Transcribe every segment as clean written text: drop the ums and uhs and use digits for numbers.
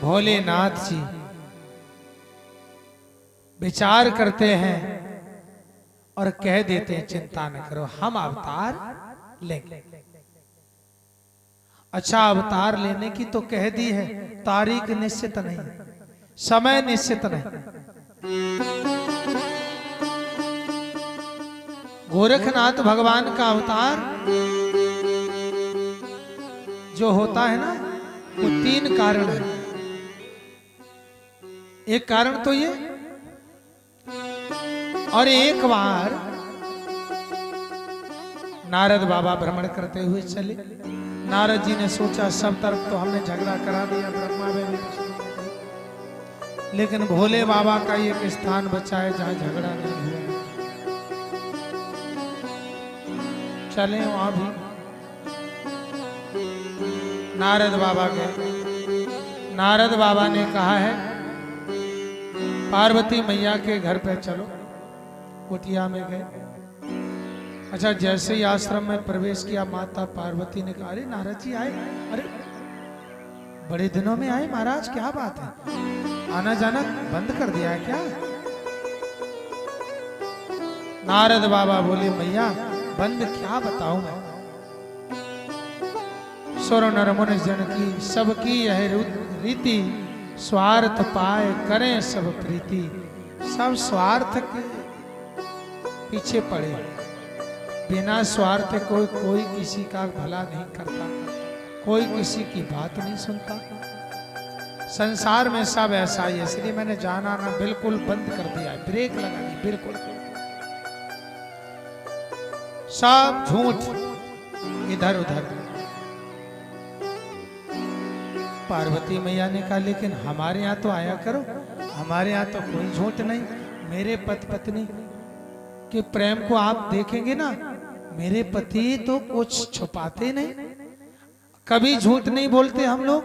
भोलेनाथ जी विचार करते हैं और कह देते हैं चिंता न करो, हम अवतार लेंगे। अच्छा, अवतार लेने की तो कह दी है, तारीख निश्चित नहीं, समय निश्चित नहीं। गोरखनाथ भगवान का अवतार जो होता है ना, वो 3 कारण है। एक कारण तो ये, और एक बार नारद बाबा भ्रमण करते हुए चले। नारद जी ने सोचा सब तरफ तो हमने झगड़ा करा दिया, ब्रह्मा में, लेकिन भोले बाबा का एक स्थान बचा है जहां झगड़ा नहीं हुआ। चले वहां भी। नारद बाबा गए। नारद बाबा ने कहा है पार्वती मैया के घर पे चलो। कुटिया में गए। अच्छा, जैसे ही आश्रम में प्रवेश किया, माता पार्वती ने कहा, अरे नारद जी आए, अरे बड़े दिनों में आए महाराज, क्या बात है, आना जाना बंद कर दिया है क्या? नारद बाबा बोले, मैया बंद क्या बताऊं मैं, सुर नर मुनि जन की सबकी यह रीति, स्वार्थ पाए करें सब प्रीति। सब स्वार्थ के पीछे पड़े, बिना स्वार्थ कोई किसी का भला नहीं करता, कोई किसी की बात नहीं सुनता। संसार में सब ऐसा ही है, इसलिए मैंने जाना ना बिल्कुल बंद कर दिया है, ब्रेक लगा दी बिल्कुल। सब झूठ इधर उधर। पार्वती मैया ने कहा, लेकिन हमारे यहाँ तो आया करो, हमारे यहाँ तो कोई झूठ नहीं। मेरे पति पत्नी के प्रेम को आप देखेंगे ना, मेरे पति तो कुछ छुपाते नहीं, कभी झूठ नहीं बोलते हम लोग,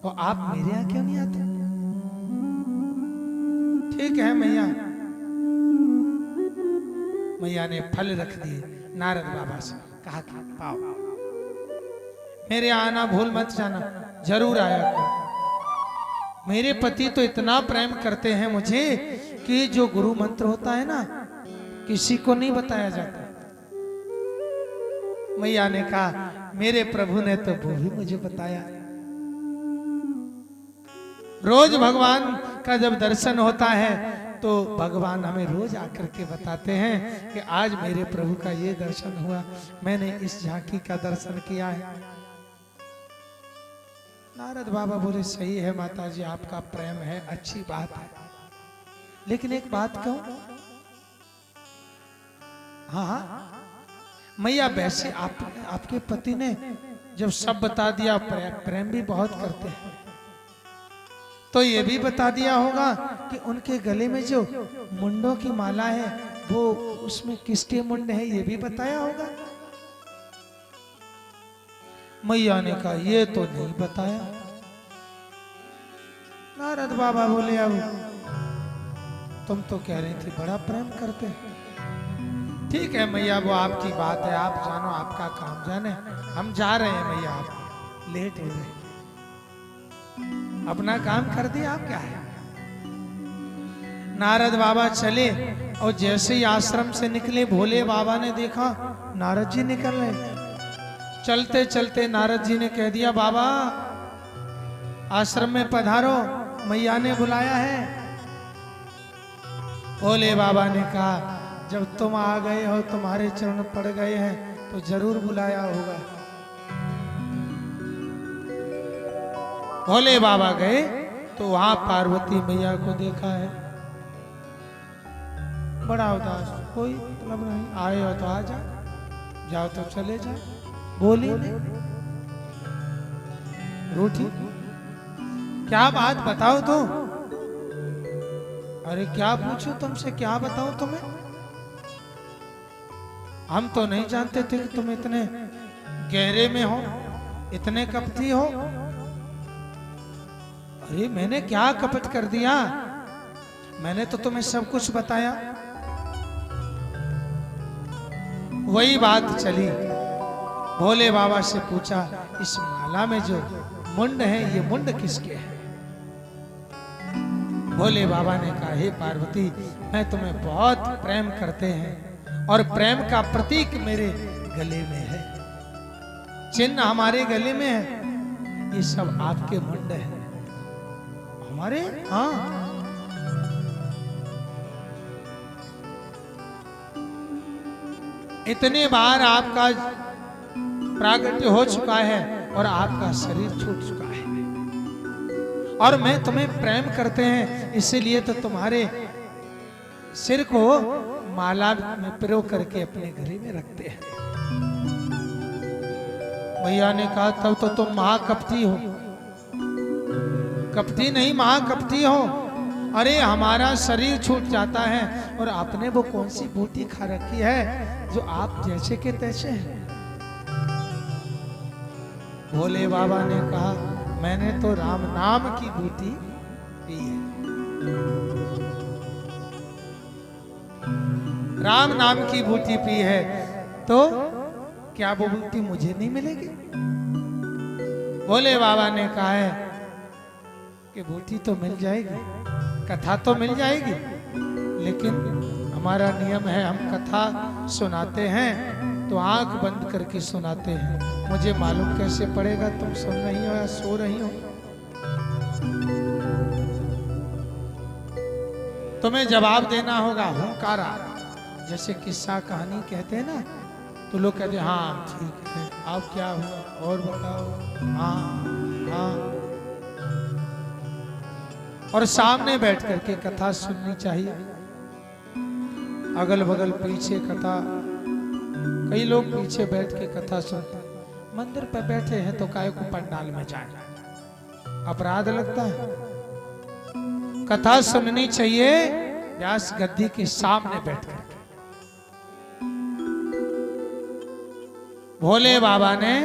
और आप मेरे यहाँ क्यों नहीं आते? ठीक है मैया। मैया ने फल रख दिए नारद बाबा से, कहा कि पाओ, मेरे आना भूल मत जाना, जरूर आया करो। मेरे पति तो इतना प्रेम करते हैं मुझे कि जो गुरु मंत्र होता है ना, किसी को नहीं बताया जाता। मैया ने कहा, मेरे प्रभु ने तो वो भी मुझे बताया। रोज भगवान का जब दर्शन होता है तो भगवान हमें रोज आकर के बताते हैं कि आज मेरे प्रभु का ये दर्शन हुआ, मैंने इस झांकी का दर्शन किया है। नारद बाबा बोले, सही है माता जी, आपका प्रेम है, अच्छी बात है, लेकिन एक बात कहूं। हाँ हाँ मैया, वैसे आपके पति ने जब सब बता दिया, प्रेम भी बहुत करते हैं, तो ये भी बता दिया होगा कि उनके गले में जो मुंडों की माला है, वो उसमें किसके मुंड है, ये भी बताया होगा। मैया ने कहा, ये तो नहीं बताया। नारद बाबा बोले, अब तुम तो कह रही थी बड़ा प्रेम करते हैं। ठीक है मैया, वो आपकी बात है, आप जानो, आपका काम जाने, हम जा रहे हैं मैया, आप लेट हो गए, अपना काम कर दिया, आप क्या है। नारद बाबा चले, और जैसे ही आश्रम से निकले, भोले बाबा ने देखा नारद जी निकल रहे। चलते चलते नारद जी ने कह दिया, बाबा आश्रम में पधारो, मैया ने बुलाया है। भोले बाबा ने कहा, जब तुम आ गए हो, तुम्हारे चरण पड़ गए हैं, तो जरूर बुलाया होगा। भोले बाबा गए तो वहां पार्वती मैया को देखा है, बड़ा उदास, कोई मतलब नहीं, आए हो तो आ जाओ, जाओ तो चले जाओ, बोली रूठी, क्या बात बताओ तो। अरे क्या पूछूं तुमसे, क्या बताऊं तुम्हें, हम तो नहीं जानते थे कि तुम इतने गहरे में हो, इतने कपटी हो। अरे मैंने क्या कपट कर दिया, मैंने तो तुम्हें सब कुछ बताया। वही बात चली, भोले बाबा से पूछा, इस माला में जो मुंड है, ये मुंड किसके है? भोले बाबा ने कहा, हे पार्वती, मैं तुम्हें बहुत प्रेम करते हैं और प्रेम का प्रतीक मेरे गले में है, चिन्ह हमारे गले में है, ये सब आपके मुंड है हमारे। हाँ, इतने बार आपका प्रागट्य हो चुका है और आपका शरीर छूट चुका है, और मैं तुम्हें प्रेम करते हैं, इसीलिए तो तुम्हारे सिर को माला में पिरो करके अपने गले में रखते हैं। भैया ने कहा, तब तो तुम महाकपटी हो। कपटी नहीं, महाकपटी हो। अरे हमारा शरीर छूट जाता है और आपने वो कौन सी बूटी खा रखी है जो आप जैसे के तैसे हैं। भोले बाबा ने कहा, मैंने तो राम नाम की बूटी पी है, राम नाम की बूटी पी है, तो क्या वो बूटी मुझे नहीं मिलेगी? भोले बाबा ने कहा है कि बूटी तो मिल जाएगी, कथा तो मिल जाएगी, लेकिन हमारा नियम है, हम कथा सुनाते हैं तो आंख बंद करके सुनाते हैं। मुझे मालूम कैसे पड़ेगा तुम सुन रही हो या सो रही हो? तुम्हें जवाब देना होगा हुंकारा, जैसे किस्सा कहानी कहते हैं ना, तो लोग कहते हैं हाँ ठीक है, अब क्या हुआ और बताओ, हाँ हाँ, और सामने बैठ करके कथा सुननी चाहिए। अगल बगल पीछे कथा, कई लोग पीछे बैठ के कथा सुनते हैं, मंदिर पर बैठे हैं तो काय को पंडाल में जाए, अपराध लगता है। कथा सुननी चाहिए व्यास गद्दी के सामने बैठ करके। भोले बाबा ने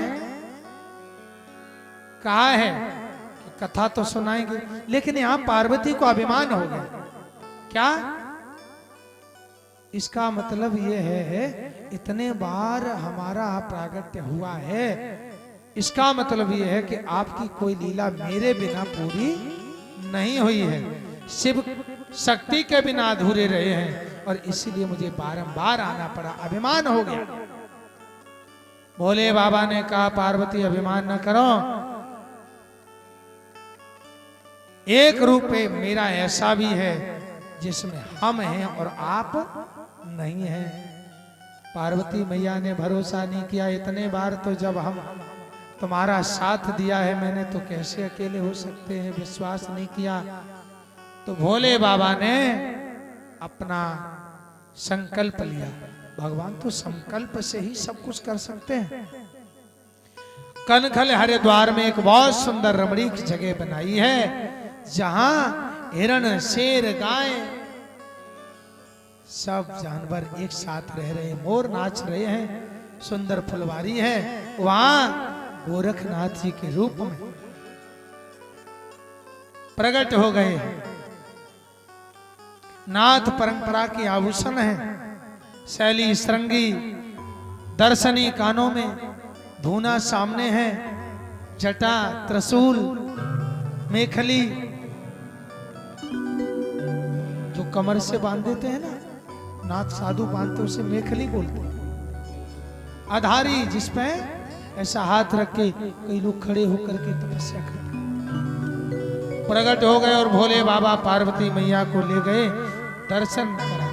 कहा है कि कथा तो सुनाएंगे, लेकिन यहां पार्वती को अभिमान हो गया। क्या? इसका मतलब यह है, इतने बार हमारा प्रागट्य हुआ है, इसका मतलब यह है कि आपकी कोई लीला मेरे बिना पूरी नहीं हुई है, शिव शक्ति के बिना अधूरे रहे हैं, और इसीलिए मुझे बारंबार आना पड़ा, अभिमान हो गया। भोले बाबा ने कहा, पार्वती अभिमान न करो, एक रूप मेरा ऐसा भी है जिसमें हम हैं और आप नहीं हैं। पार्वती मैया ने भरोसा नहीं किया, इतने बार तो जब हम तुम्हारा साथ दिया है मैंने, तो कैसे अकेले हो सकते हैं, विश्वास नहीं किया। तो भोले बाबा ने अपना संकल्प लिया। भगवान तो संकल्प से ही सब कुछ कर सकते हैं। कनखल हरिद्वार में एक बहुत सुंदर रमणीक जगह बनाई है, जहां हिरण, शेर, गाय, सब जानवर एक साथ रह रहे हैं, मोर नाच रहे हैं, सुंदर फुलवारी है। वहां गोरखनाथ जी के रूप में प्रकट हो गए। नाथ परंपरा की आभूषण है, शैली श्रृंगी, दर्शनी कानों में, धूना सामने है, जटा, त्रिशूल, मेखली जो कमर से बांध देते हैं ना, नाथ साधु बांधते उसे मेखली बोलते हैं। आधारी जिसपे ऐसा हाथ रख के कई लोग खड़े होकर के तपस्या करते हैं। प्रकट हो गए और भोले बाबा पार्वती मैया को ले गए दर्शन कराने।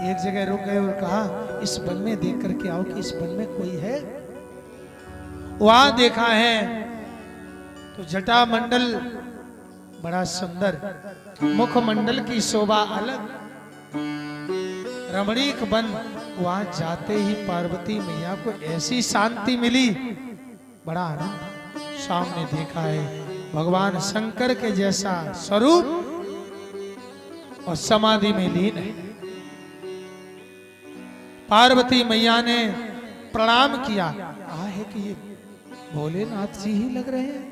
एक जगह रुक गए और कहा, इस वन में देख करके आओ कि इस वन में कोई है। वहां देखा है तो जटा मंडल बड़ा सुंदर, मुखमंडल की शोभा अलग, रमणीक वन। वहां जाते ही पार्वती मैया को ऐसी शांति मिली, बड़ा आनंद। सामने देखा है भगवान शंकर के जैसा स्वरूप और समाधि में लीन है। पार्वती मैया ने प्रणाम किया, कहा है कि ये भोलेनाथ जी ही लग रहे हैं।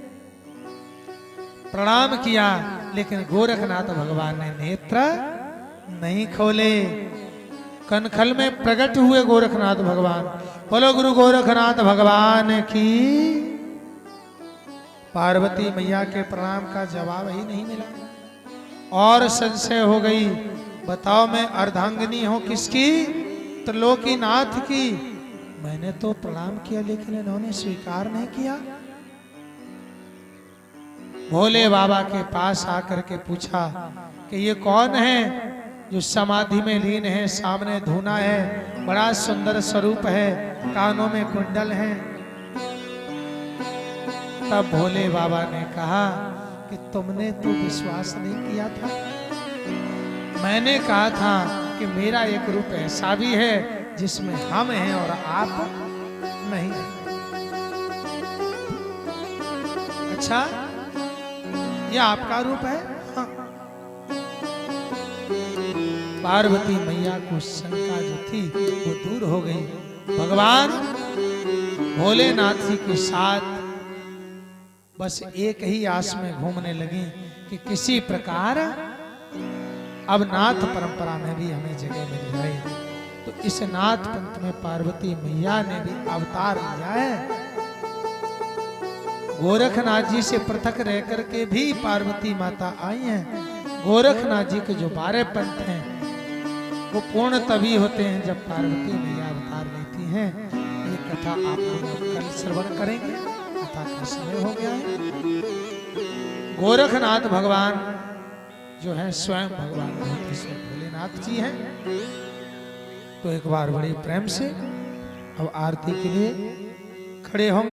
प्रणाम किया, लेकिन गोरखनाथ भगवान ने नेत्र नहीं खोले। कनखल में प्रकट हुए गोरखनाथ भगवान। बोलो गुरु गोरखनाथ भगवान की। पार्वती मैया के प्रणाम का जवाब ही नहीं मिला। और संशय हो गई, बताओ मैं अर्धांगिनी हूं किसकी? त्रिलोकीनाथ की। मैंने तो प्रणाम किया लेकिन इन्होंने स्वीकार नहीं किया। भोले बाबा के पास आकर के पूछा कि ये कौन है जो समाधि में लीन है, सामने धूना है, बड़ा सुंदर स्वरूप है, कानों में कुंडल है। तब भोले बाबा ने कहा कि तुमने तो विश्वास नहीं किया था। मैंने कहा था कि मेरा एक रूप ऐसा भी है जिसमें हम हैं और आप नहीं हैं। अच्छा, ये आपका रूप है? हाँ। पार्वती मैया को शंका जो थी वो दूर हो गई। भगवान भोलेनाथ जी के साथ बस एक ही आस में घूमने लगी कि किसी प्रकार अब नाथ परंपरा में भी हमें जगह मिल जाए। तो इस नाथ पंथ में पार्वती मैया ने भी अवतार लिया है। गोरखनाथ जी से पृथक रह करके भी पार्वती माता आई हैं। गोरखनाथ जी के जो 12 पंथ हैं वो पूर्ण तभी होते हैं जब पार्वती मैया अवतार लेती हैं। ये कथा आप लोग कल श्रवण करेंगे। कथा का समय हो गया है। गोरखनाथ भगवान जो है स्वयं भगवान भोलेनाथ जी हैं। तो एक बार बड़े प्रेम से अब आरती के लिए खड़े होंगे।